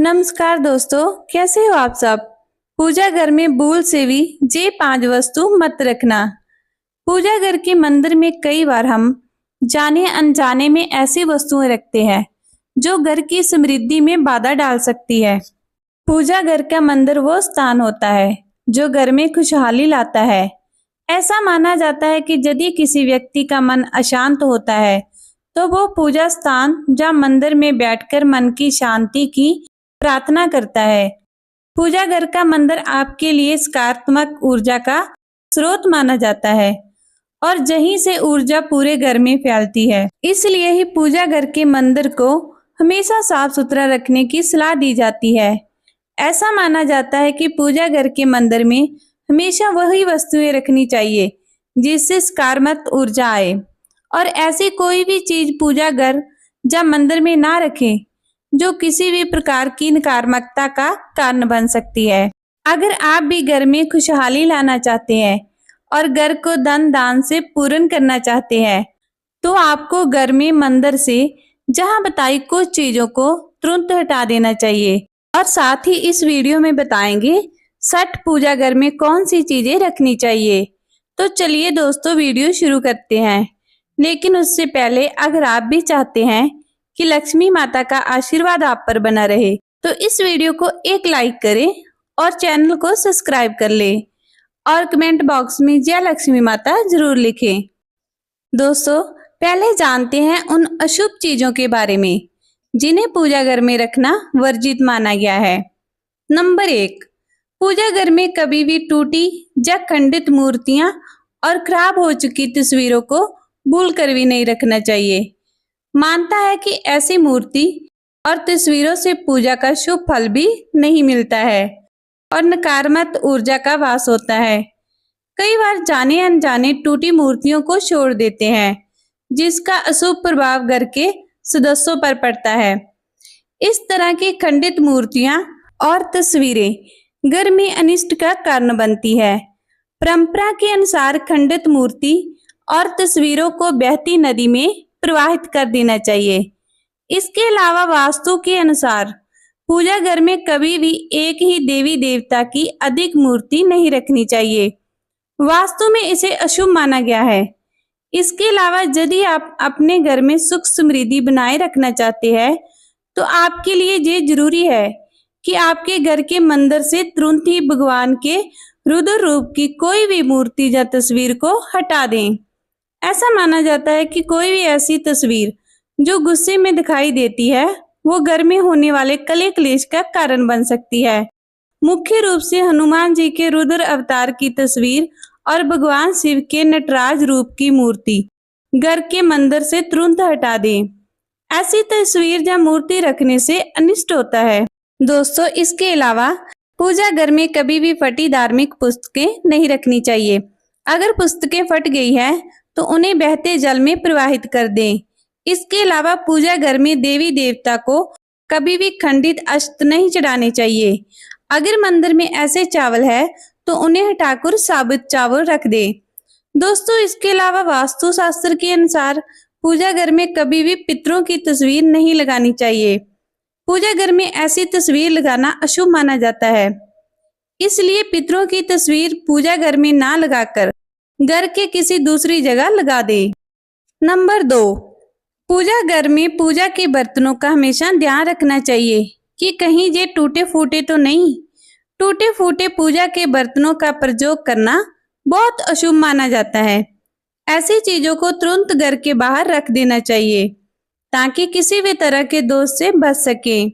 नमस्कार दोस्तों, कैसे हो आप सब। पूजा घर में भूल से भी जे 5 वस्तु मत रखना। पूजा घर के मंदिर में कई बार हम जाने अनजाने में ऐसी वस्तुएं रखते हैं जो घर की समृद्धि में बाधा डाल सकती है। पूजा घर का मंदिर वो स्थान होता है जो घर में खुशहाली लाता है। ऐसा माना जाता है कि यदि किसी व्यक्ति का मन अशांत होता है तो वो पूजा स्थान या मंदिर में बैठकर मन की शांति की प्रार्थना करता है। पूजा घर का मंदिर आपके लिए सकारात्मक ऊर्जा का स्रोत माना जाता है और यहीं से ऊर्जा पूरे घर में फैलती है। इसलिए ही पूजा घर के मंदिर को हमेशा साफ सुथरा रखने की सलाह दी जाती है। ऐसा माना जाता है कि पूजा घर के मंदिर में हमेशा वही वस्तुएं रखनी चाहिए जिससे सकारात्मक ऊर्जा आए और ऐसी कोई भी चीज पूजा घर या मंदिर में ना रखें जो किसी भी प्रकार की नकारात्मकता का कारण बन सकती है। अगर आप भी घर में खुशहाली लाना चाहते हैं और घर को धन दान से पूर्ण करना चाहते हैं तो आपको घर में मंदिर से जहां बताई कुछ चीजों को तुरंत हटा देना चाहिए। और साथ ही इस वीडियो में बताएंगे छठ पूजा घर में कौन सी चीजें रखनी चाहिए। तो चलिए दोस्तों, वीडियो शुरू करते हैं। लेकिन उससे पहले अगर आप भी चाहते हैं कि लक्ष्मी माता का आशीर्वाद आप पर बना रहे तो इस वीडियो को एक लाइक करें और चैनल को सब्सक्राइब कर लें और कमेंट बॉक्स में जय लक्ष्मी माता जरूर लिखें। दोस्तों, पहले जानते हैं उन अशुभ चीजों के बारे में जिन्हें पूजा घर में रखना वर्जित माना गया है। नंबर 1, पूजा घर में कभी भी टूटी या खंडित मूर्तियां और खराब हो चुकी तस्वीरों को भूल कर भी नहीं रखना चाहिए। मानता है कि ऐसी मूर्ति और तस्वीरों से पूजा का शुभ फल भी नहीं मिलता है और नकारात्मक ऊर्जा का वास होता है। कई बार जाने अनजाने टूटी मूर्तियों को छोड़ देते हैं जिसका अशुभ प्रभाव घर के सदस्यों पर पड़ता है। इस तरह की खंडित मूर्तियां और तस्वीरें घर में अनिष्ट का कारण बनती है। परंपरा के अनुसार खंडित मूर्ति और तस्वीरों को बहती नदी में प्रवाहित कर देना चाहिए। इसके अलावा वास्तु के अनुसार पूजा घर में कभी भी एक ही देवी देवता की अधिक मूर्ति नहीं रखनी चाहिए। वास्तु में इसे अशुभ माना गया है। इसके अलावा यदि आप अपने घर में सुख समृद्धि बनाए रखना चाहते हैं तो आपके लिए ये जरूरी है कि आपके घर के मंदिर से तुरंत ही भगवान के रुद्र रूप की कोई भी मूर्ति या तस्वीर को हटा दें। ऐसा माना जाता है कि कोई भी ऐसी तस्वीर जो गुस्से में दिखाई देती है वो घर में होने वाले कलह क्लेश का कारण बन सकती है। मुख्य रूप से हनुमान जी के रुद्र अवतार की तस्वीर और भगवान शिव के नटराज रूप की मूर्ति घर के मंदिर से तुरंत हटा दें। ऐसी तस्वीर या मूर्ति रखने से अनिष्ट होता है। दोस्तों, इसके अलावा पूजा घर में कभी भी फटी धार्मिक पुस्तकें नहीं रखनी चाहिए। अगर पुस्तकें फट गई है तो उन्हें बहते जल में प्रवाहित कर दें। इसके अलावा पूजा घर में देवी देवता को कभी भी खंडित अस्त नहीं चढ़ाने चाहिए। अगर मंदिर में ऐसे चावल है तो उन्हें हटाकर साबुत चावल रख दें। दोस्तों, इसके अलावा वास्तु शास्त्र के अनुसार पूजा घर में कभी भी पितरों की तस्वीर नहीं लगानी चाहिए। पूजा घर में ऐसी तस्वीर लगाना अशुभ माना जाता है। इसलिए पितरों की तस्वीर पूजा घर में ना लगाकर घर के किसी दूसरी जगह लगा दे। नंबर 2, पूजा घर में पूजा के बर्तनों का हमेशा ध्यान रखना चाहिए कि कहीं ये टूटे फूटे तो नहीं। टूटे फूटे पूजा के बर्तनों का प्रयोग करना बहुत अशुभ माना जाता है। ऐसी चीजों को तुरंत घर के बाहर रख देना चाहिए ताकि किसी भी तरह के दोष से बच सके।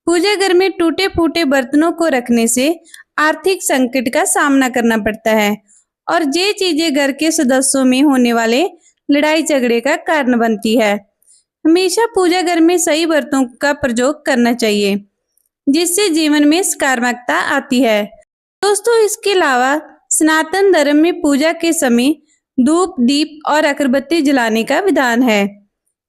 पूजा घर में टूटे फूटे बर्तनों को रखने से आर्थिक संकट का सामना करना पड़ता है और ये चीजें घर के सदस्यों में होने वाले लड़ाई झगड़े का कारण बनती है। हमेशा पूजा घर में सही बर्तनों का प्रयोग करना चाहिए जिससे जीवन में सकारात्मकता आती है। दोस्तों, इसके अलावा सनातन धर्म में पूजा के समय धूप दीप और अगरबत्ती जलाने का विधान है।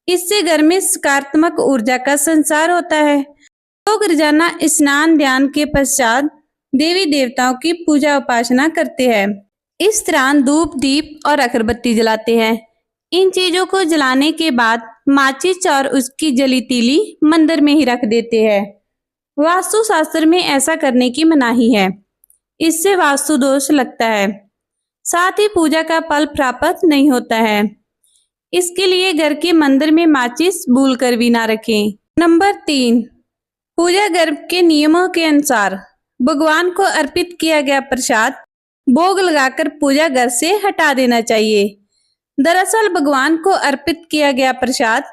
इससे घर में सकारात्मक ऊर्जा का संचार होता है। लोग रोजाना स्नान ध्यान के पश्चात देवी देवताओं की पूजा उपासना करते हैं। इस दौरान धूप दीप और अगरबत्ती जलाते हैं। इन चीजों को जलाने के बाद माचिस और उसकी जली तीली मंदिर में ही रख देते हैं। वास्तु शास्त्र में ऐसा करने की मनाही है, इससे वास्तु दोष लगता है। साथ ही पूजा का फल प्राप्त नहीं होता है। इसके लिए घर के मंदिर में माचिस भूल कर भी ना रखें। नंबर 3, पूजा घर के नियमों के अनुसार भगवान को अर्पित किया गया प्रसाद भोग लगाकर पूजा घर से हटा देना चाहिए। दरअसल भगवान को अर्पित किया गया प्रसाद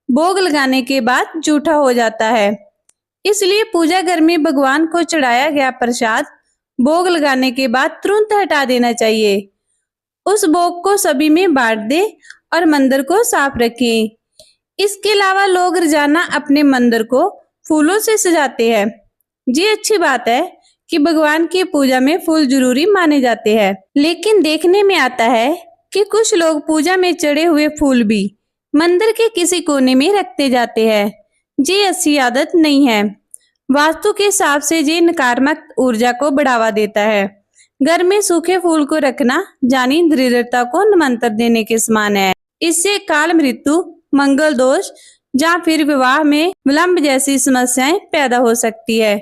भोग लगाने के बाद जूठा हो जाता है, इसलिए पूजा घर में भगवान को चढ़ाया गया प्रसाद भोग लगाने के बाद तुरंत हटा देना चाहिए। उस भोग को सभी में बांट दे और मंदिर को साफ रखें। इसके अलावा लोग रोजाना अपने मंदिर को फूलों से सजाते हैं। ये अच्छी बात है कि भगवान की पूजा में फूल जरूरी माने जाते हैं, लेकिन देखने में आता है कि कुछ लोग पूजा में चढ़े हुए फूल भी मंदिर के किसी कोने में रखते जाते हैं। ये अच्छी आदत नहीं है। वास्तु के हिसाब से ये नकारात्मक ऊर्जा को बढ़ावा देता है। घर में सूखे फूल को रखना जानी दरिद्रता को निमंत्रण देने के समान है। इससे काल मृत्यु, मंगल दोष या फिर विवाह में विलंब जैसी समस्याएं पैदा हो सकती है।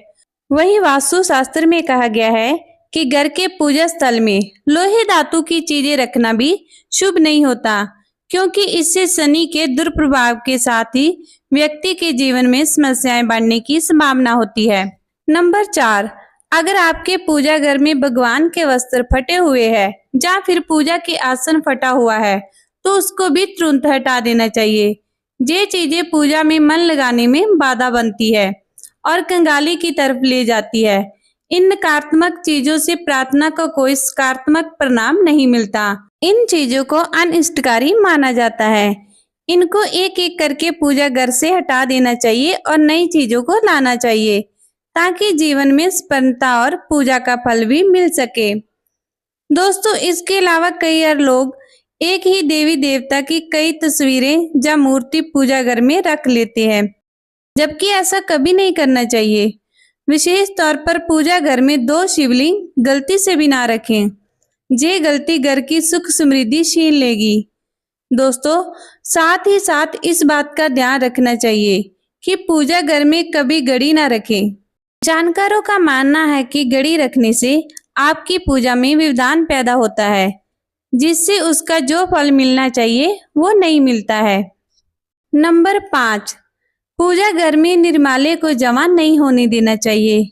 वहीं वास्तु शास्त्र में कहा गया है कि घर के पूजा स्थल में लोहे धातु की चीजें रखना भी शुभ नहीं होता, क्योंकि इससे शनि के दुष्प्रभाव के साथ ही व्यक्ति के जीवन में समस्याएं बढ़ने की संभावना होती है। नंबर 4, अगर आपके पूजा घर में भगवान के वस्त्र फटे हुए हैं या फिर पूजा के आसन फटा हुआ है तो उसको भी तुरंत हटा देना चाहिए। ये चीजें पूजा में मन लगाने में बाधा बनती है और कंगाली की तरफ ले जाती है। इन नकारात्मक चीजों से प्रार्थना को कोई सकारात्मक परिणाम नहीं मिलता। इन चीजों को अनिष्टकारी माना जाता है। इनको एक एक करके पूजा घर से हटा देना चाहिए और नई चीजों को लाना चाहिए, ताकि जीवन में स्पंदता और पूजा का फल भी मिल सके। दोस्तों, इसके अलावा कई बार लोग एक ही देवी देवता की कई तस्वीरें या मूर्ति पूजा घर में रख लेते हैं, जबकि ऐसा कभी नहीं करना चाहिए। विशेष तौर पर पूजा घर में 2 शिवलिंग गलती से भी ना रखें। ये गलती घर की सुख समृद्धि छीन लेगी। दोस्तों, साथ ही साथ इस बात का ध्यान रखना चाहिए कि पूजा घर में कभी घड़ी ना रखें। जानकारों का मानना है कि घड़ी रखने से आपकी पूजा में व्यवधान पैदा होता है, जिससे उसका जो फल मिलना चाहिए वो नहीं मिलता है। नंबर 5, पूजा घर में निर्माल्य को जमा नहीं होने देना चाहिए।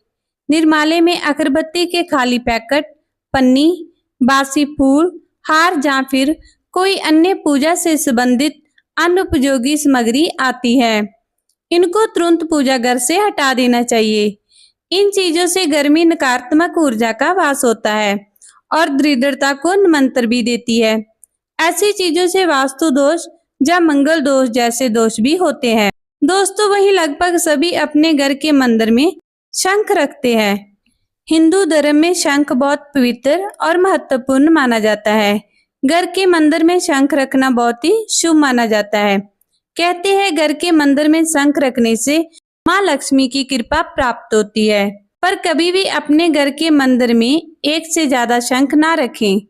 निर्माल्य में अगरबत्ती के खाली पैकेट, पन्नी, बासी फूल, हार या फिर कोई अन्य पूजा से संबंधित अनुपयोगी सामग्री आती है। इनको तुरंत पूजा घर से हटा देना चाहिए। इन चीजों से घर में नकारात्मक ऊर्जा का वास होता है और दरिद्रता को निमंत्रण भी देती है। ऐसी चीजों से वास्तु दोष या मंगल दोष जैसे दोष भी होते हैं। दोस्तों, वही लगभग सभी अपने घर के मंदिर में शंख रखते हैं। हिंदू धर्म में शंख बहुत पवित्र और महत्वपूर्ण माना जाता है। घर के मंदिर में शंख रखना बहुत ही शुभ माना जाता है। कहते हैं घर के मंदिर में शंख रखने से माँ लक्ष्मी की कृपा प्राप्त होती है। पर कभी भी अपने घर के मंदिर में एक से ज्यादा शंख ना रखें।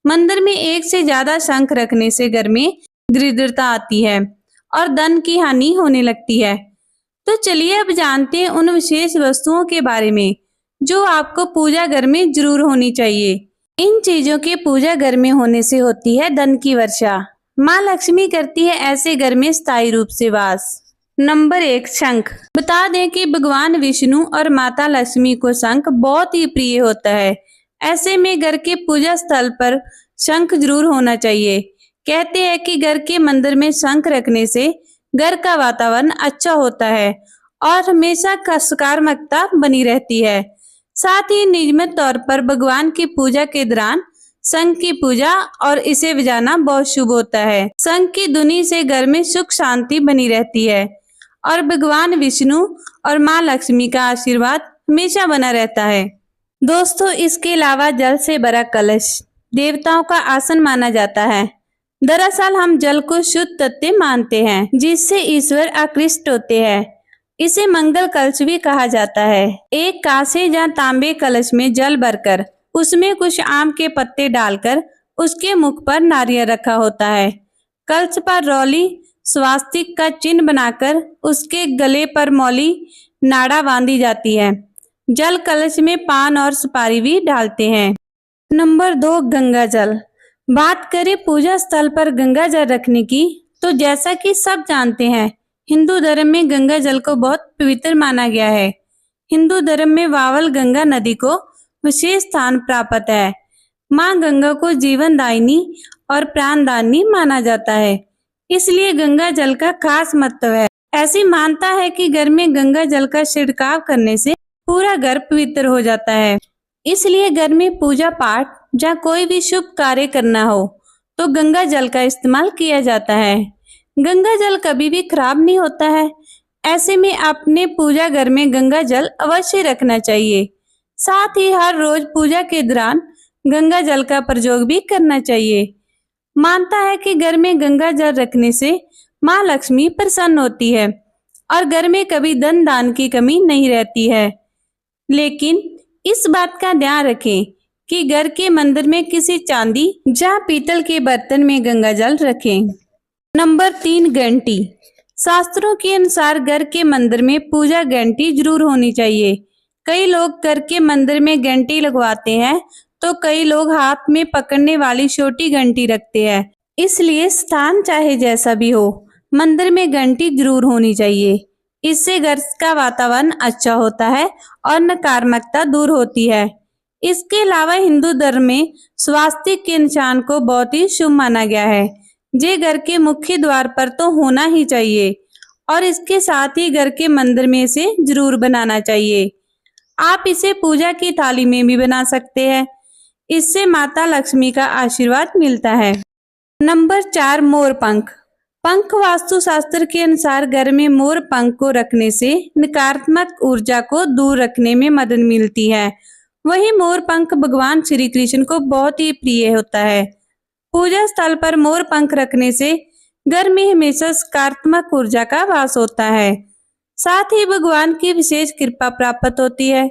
मंदिर में एक से ज्यादा शंख रखने से घर में दरिद्रता आती है और धन की हानि होने लगती है। तो चलिए अब जानते हैं उन विशेष वस्तुओं के बारे में जो आपको पूजा घर में जरूर होनी चाहिए। इन चीजों के पूजा घर में होने से होती है धन की वर्षा। माँ लक्ष्मी करती है ऐसे घर में स्थायी रूप से वास। नंबर 1, शंख। बता दें कि भगवान विष्णु और माता लक्ष्मी को शंख बहुत ही प्रिय होता है। ऐसे में घर के पूजा स्थल पर शंख जरूर होना चाहिए। कहते हैं कि घर के मंदिर में शंख रखने से घर का वातावरण अच्छा होता है और हमेशा का सकारात्मकता बनी रहती है। साथ ही नियमित तौर पर भगवान की पूजा के दौरान शंख की पूजा और इसे बजाना बहुत शुभ होता है। शंख की धुनी से घर में सुख शांति बनी रहती है और भगवान विष्णु और माँ लक्ष्मी का आशीर्वाद हमेशा बना रहता है। दोस्तों, इसके अलावा जल से भरा कलश देवताओं का आसन माना जाता है। दरअसल हम जल को शुद्ध तत्व मानते हैं, जिससे ईश्वर आकृष्ट होते हैं। इसे मंगल कलश भी कहा जाता है। एक कांसे या तांबे कलश में जल भरकर उसमें कुछ आम के पत्ते डालकर उसके मुख पर नारियल रखा होता है। कलश पर रौली स्वास्तिक का चिन्ह बनाकर उसके गले पर मौली नाड़ा बांधी जाती है। जल कलश में पान और सुपारी भी डालते हैं। नंबर 2, गंगा जल। बात करें पूजा स्थल पर गंगा जल रखने की, तो जैसा कि सब जानते हैं, हिंदू धर्म में गंगा जल को बहुत पवित्र माना गया है। हिंदू धर्म में वावल गंगा नदी को विशेष स्थान प्राप्त है। मां गंगा को जीवनदायिनी और प्राणदायिनी माना जाता है, इसलिए गंगा जल का खास महत्व है। ऐसी मानता है कि घर में गंगा जल का छिड़काव करने से पूरा घर पवित्र हो जाता है। इसलिए घर में पूजा पाठ या कोई भी शुभ कार्य करना हो तो गंगा जल का इस्तेमाल किया जाता है। गंगा जल कभी भी खराब नहीं होता है। ऐसे में अपने पूजा घर में गंगा जल अवश्य रखना चाहिए। साथ ही हर रोज पूजा के दौरान गंगा जल का प्रयोग भी करना चाहिए। मानता है कि घर में गंगा जल रखने से माँ लक्ष्मी प्रसन्न होती है और घर में कभी धन दान की कमी नहीं रहती है। लेकिन इस बात का ध्यान रखें कि घर के मंदिर में किसी चांदी या पीतल के बर्तन में गंगा जल रखें। नंबर 3, घंटी। शास्त्रों के अनुसार घर के मंदिर में पूजा घंटी जरूर होनी चाहिए। कई लोग घर के मंदिर में घंटी लगवाते हैं तो कई लोग हाथ में पकड़ने वाली छोटी घंटी रखते हैं। इसलिए स्थान चाहे जैसा भी हो, मंदिर में घंटी जरूर होनी चाहिए। इससे घर का वातावरण अच्छा होता है और नकारात्मकता दूर होती है। इसके अलावा हिंदू धर्म में स्वास्तिक के निशान को बहुत ही शुभ माना गया है। ये घर के मुख्य द्वार पर तो होना ही चाहिए और इसके साथ ही घर के मंदिर में से जरूर बनाना चाहिए। आप इसे पूजा की थाली में भी बना सकते हैं। इससे माता लक्ष्मी का आशीर्वाद मिलता है। नंबर 4, मोर पंख। पंख वास्तुशास्त्र के अनुसार घर में मोर पंख को रखने से नकारात्मक ऊर्जा को दूर रखने में मदद मिलती है। वहीं मोर पंख भगवान श्री कृष्ण को बहुत ही प्रिय होता है। पूजा स्थल पर मोर पंख रखने से घर में हमेशा सकारात्मक ऊर्जा का वास होता है। साथ ही भगवान की विशेष कृपा प्राप्त होती है।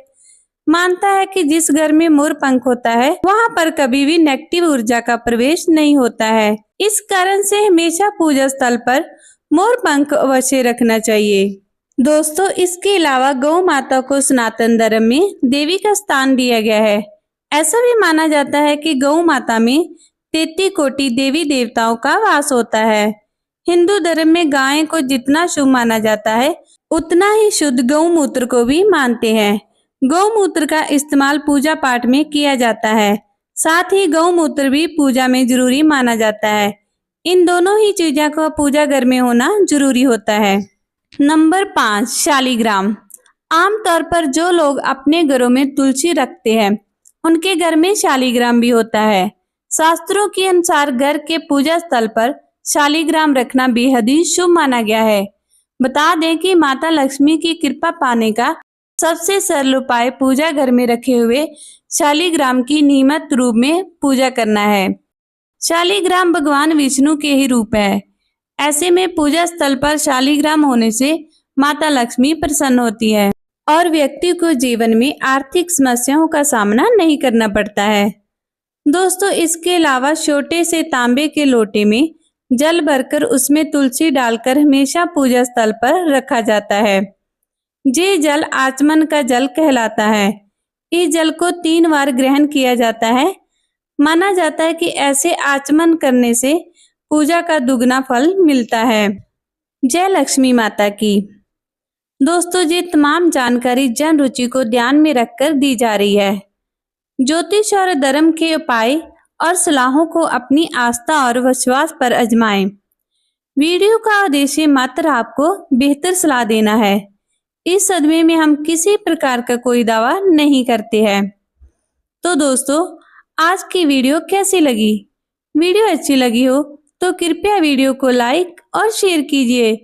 मानता है कि जिस घर में मोर पंख होता है वहां पर कभी भी नेगेटिव ऊर्जा का प्रवेश नहीं होता है। इस कारण से हमेशा पूजा स्थल पर मोर पंख अवश्य रखना चाहिए। दोस्तों, इसके अलावा गौ माता को सनातन धर्म में देवी का स्थान दिया गया है। ऐसा भी माना जाता है कि गौ माता में 33 कोटि देवी देवताओं का वास होता है। हिंदू धर्म में गाय को जितना शुभ माना जाता है उतना ही शुद्ध गौमूत्र को भी मानते हैं। गौमूत्र का इस्तेमाल पूजा पाठ में किया जाता है। साथ ही गौमूत्र भी पूजा में जरूरी माना जाता है। इन दोनों ही चीजों का पूजा घर में होना जरूरी होता है। नंबर 5, शालिग्राम। आमतौर पर जो लोग अपने घरों में तुलसी रखते हैं उनके घर में शालिग्राम भी होता है। शास्त्रों के अनुसार घर के पूजा स्थल पर शालिग्राम रखना बेहद ही शुभ माना गया है। बता दें कि माता लक्ष्मी की कृपा पाने का सबसे सरल उपाय पूजा घर में रखे हुए शालिग्राम की नियमित रूप में पूजा करना है। शालिग्राम भगवान विष्णु के ही रूप है। ऐसे में पूजा स्थल पर शालिग्राम होने से माता लक्ष्मी प्रसन्न होती है और व्यक्ति को जीवन में आर्थिक समस्याओं का सामना नहीं करना पड़ता है। दोस्तों, इसके अलावा छोटे से तांबे के लोटे में जल भरकर उसमें तुलसी डालकर हमेशा पूजा स्थल पर रखा जाता है। ये जल आचमन का जल कहलाता है। इस जल को 3 बार ग्रहण किया जाता है। माना जाता है कि ऐसे आचमन करने से पूजा का दुगना फल मिलता है। जय लक्ष्मी माता की। दोस्तों, ये तमाम जानकारी जन रुचि को ध्यान में रखकर दी जा रही है। ज्योतिष और धर्म के उपाय और सलाहों को अपनी आस्था और विश्वास पर आजमाएं। वीडियो का उद्देश्य मात्र आपको बेहतर सलाह देना है। इस सदमे में हम किसी प्रकार का कोई दावा नहीं करते हैं। तो दोस्तों, आज की वीडियो कैसी लगी? वीडियो अच्छी लगी हो तो कृपया वीडियो को लाइक और शेयर कीजिए।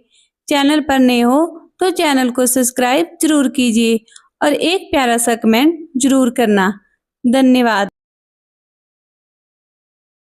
चैनल पर नए हो तो चैनल को सब्सक्राइब जरूर कीजिए और एक प्यारा सा कमेंट जरूर करना। धन्यवाद।